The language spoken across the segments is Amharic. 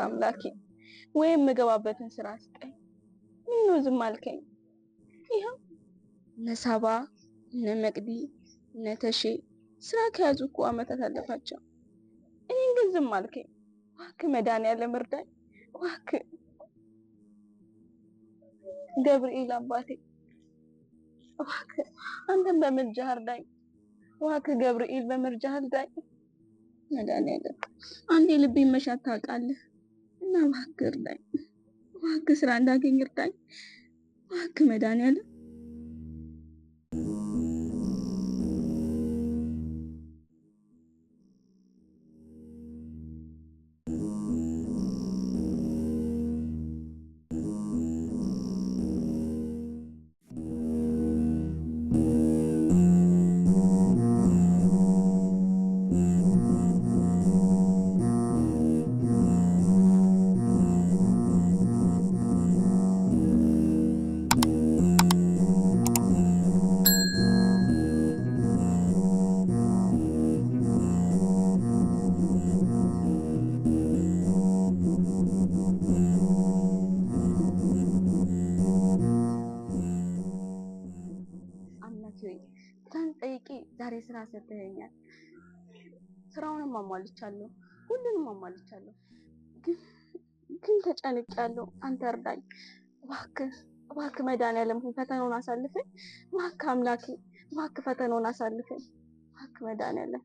አምላኬ ወይም መገባበትን ስራ ስጠኝ። ምን ዝም አልከኝ? ይሄው ነሳባ ነመቅዲ ነተሼ ስራ ከያዙ እኮ አመታት አለፋቸው። እኔን ግን ዝም አልከኝ። እባክህ መድኃኒዓለም እርዳኝ። እባክህ ገብርኤል አባቴ እባክህ አንተም በምልጃህ እርዳኝ። እባክህ ገብርኤል በምልጃህ እርዳኝ። መድኃኒዓለም አንዴ ልቤን መሻት ታውቃለህ እና እባክህ እርዳኝ። እባክህ ስራ እንዳገኝ እርዳኝ። እባክህ መድኃኒዓለም ጠይቄ ዛሬ ስራ ሰጥተኸኛል። ስራውንም አሟልቻለሁ፣ ሁሉንም አሟልቻለሁ። ግን ተጨንቄያለሁ። አንተ እርዳኝ እባክህ፣ እባክህ መድኃኒዓለም ፈተናውን አሳልፈኝ። እባክህ አምላኬ፣ እባክህ ፈተናውን አሳልፈኝ። እባክህ መድኃኒዓለም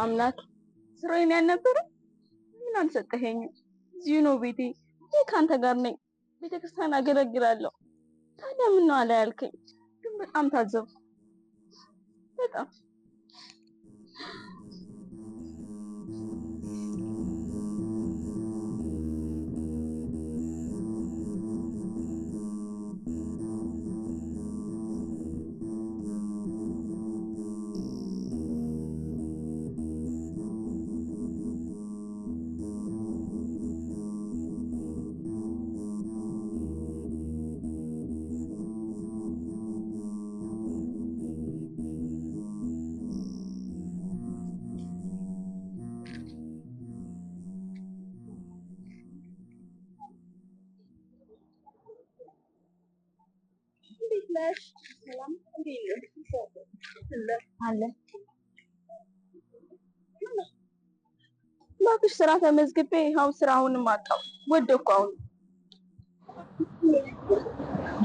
አምላክ ስራዬን ያልነበረ ምን አልሰጠኸኝም? እዚሁ ነው ቤቴ። ከአንተ ጋር ነኝ። ቤተክርስቲያን አገለግላለሁ። ታዲያ ምን ነው አላ ያልከኝ? ግን በጣም ታዘብኩ። በጣም ሰላም አለ። እባክሽ ስራ ተመዝግቤ ይኸው ስራውንም አጣሁ። ወደኩ አሁን።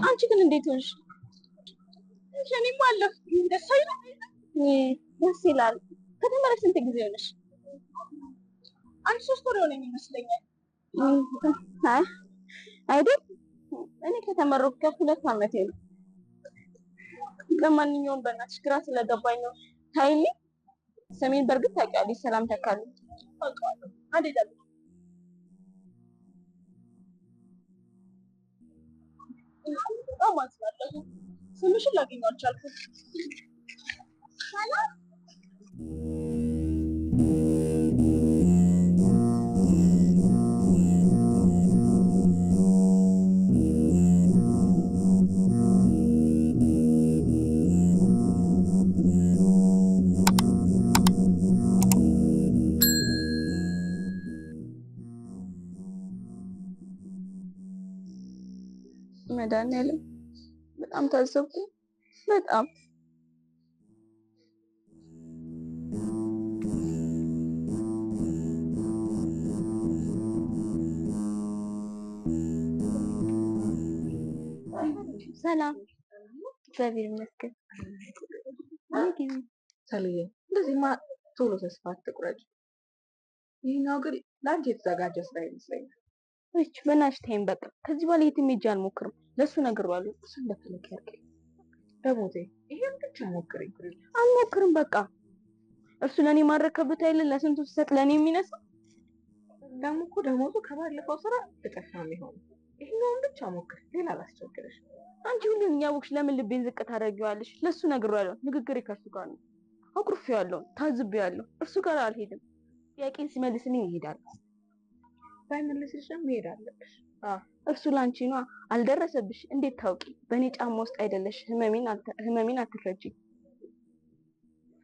አንቺ ግን እንዴት ሆንሽ? እኔም አለሁ። ደስ አይልም? ደስ ይላል። ከተመረቅሽ ስንት ጊዜ ሆነሽ? አንድ 3 ወር ሆነኝ ይመስለኛል። አይደል? እኔ ከተመረቅኩ ከ2 ዓመቴ ነው። ለማንኛውም በእናትሽ ግራ ስለገባኝ ነው። ታይልኝ ሰሜን በርግጥ ታውቂያለሽ። ሰላም ተካልኝ በጣም አዝናለሁ። ስምሽን ላገኘው አልቻልኩም። መድኃኒዓለም በጣም ታዘብኩ። በጣም ሰላም። እግዚአብሔር ይመስገን። ሰልዬ እንደዚህማ ቶሎ ተስፋ አትቁረጭ። ይህኛው ግን ለአንቺ የተዘጋጀ ስራ ይመስለኛል። እች በእናትሽ ተይኝ በቃ። ከዚህ በኋላ የትም ሄጄ አልሞክርም። ለእሱ ነግሬዋለሁ። እሱ እንደፈለግ ያድርግ። በሞቴ ይሄን ብቻ ሞክሪ። አልሞክርም በቃ። እርሱ ለእኔ ማድረግ ከብታ የለ ለስንቱ ሲሰጥ ለእኔ የሚነሳ ደግሞ እኮ ደሞዙ ከባለፈው ስራ እጥፍ ነው የሚሆነው። ይሄኛውን ብቻ ሞክሪ። ሌላ አላስቸግርሽ። አንቺ ሁሉን እያወቅሽ ለምን ልቤን ዝቅ ታደርጊዋለሽ? ለእሱ ነግሬዋለሁ። ንግግሬ ከእሱ ጋር ነው። አኩርፌዋለሁ፣ ታዝቤዋለሁ። እርሱ ጋር አልሄድም። ጥያቄን ሲመልስልኝ ይሄዳለሁ። ባይመልስልሽም መሄድ አለብሽ። እርሱ ላንቺ ነው። አልደረሰብሽ እንዴት ታውቂ? በእኔ ጫማ ውስጥ አይደለሽ። ህመሜን አትረጂ።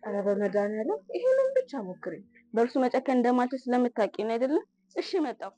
ኧረ በመድኃኒዓለም ይሄንን ብቻ ሞክሪ። በእርሱ መጨከን እንደማልችል ስለምታውቂ ነው አይደለም? እሺ መጣሁ።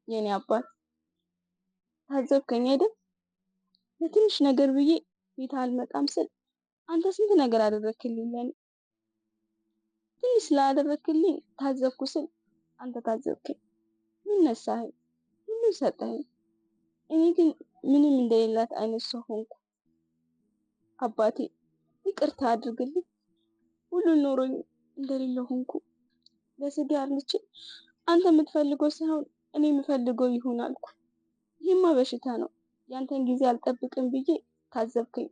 የኔ አባት ታዘብከኝ አይደል? ለትንሽ ነገር ብዬ ቤት አልመጣም ስል አንተ ስንት ነገር አደረክልኝ። ለኔ ትንሽ ስላደረክልኝ ታዘብኩ ስል አንተ ታዘብከኝ። ምን ነሳኸኝ? ሁሉን ሰጠኸኝ። እኔ ግን ምንም እንደሌላት አይነት ሰው ሆንኩ። አባቴ ይቅርታ አድርግልኝ። ሁሉን ኖሮኝ እንደሌለው ሆንኩ። ለስጋ አርልቼ አንተ የምትፈልገው ሳይሆን እኔ የምፈልገው ይሁን አልኩ። ይህማ በሽታ ነው። ያንተን ጊዜ አልጠብቅም ብዬ ታዘብከኝ።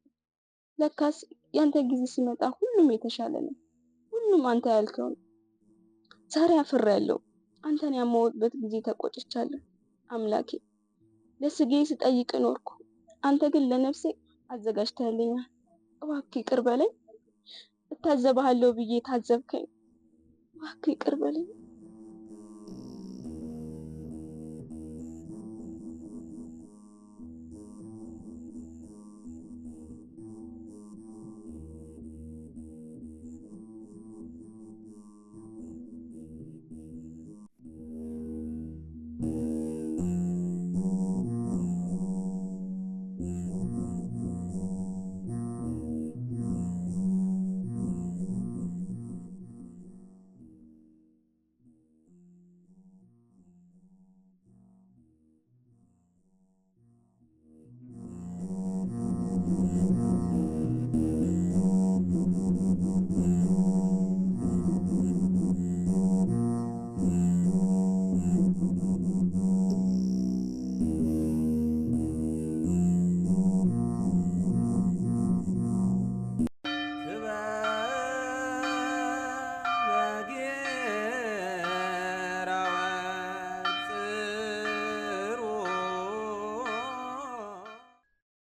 ለካስ ያንተ ጊዜ ሲመጣ ሁሉም የተሻለ ነው። ሁሉም አንተ ያልከው ነው። ዛሬ አፍሬያለሁ። አንተን ያመወጥበት ጊዜ ተቆጭቻለሁ። አምላኬ ለስጋዬ ስጠይቅ ኖርኩ። አንተ ግን ለነፍሴ አዘጋጅተህልኛል። እባክህ ይቅር በለኝ። እታዘብሃለሁ ብዬ ታዘብከኝ። እባክህ ይቅር በለኝ።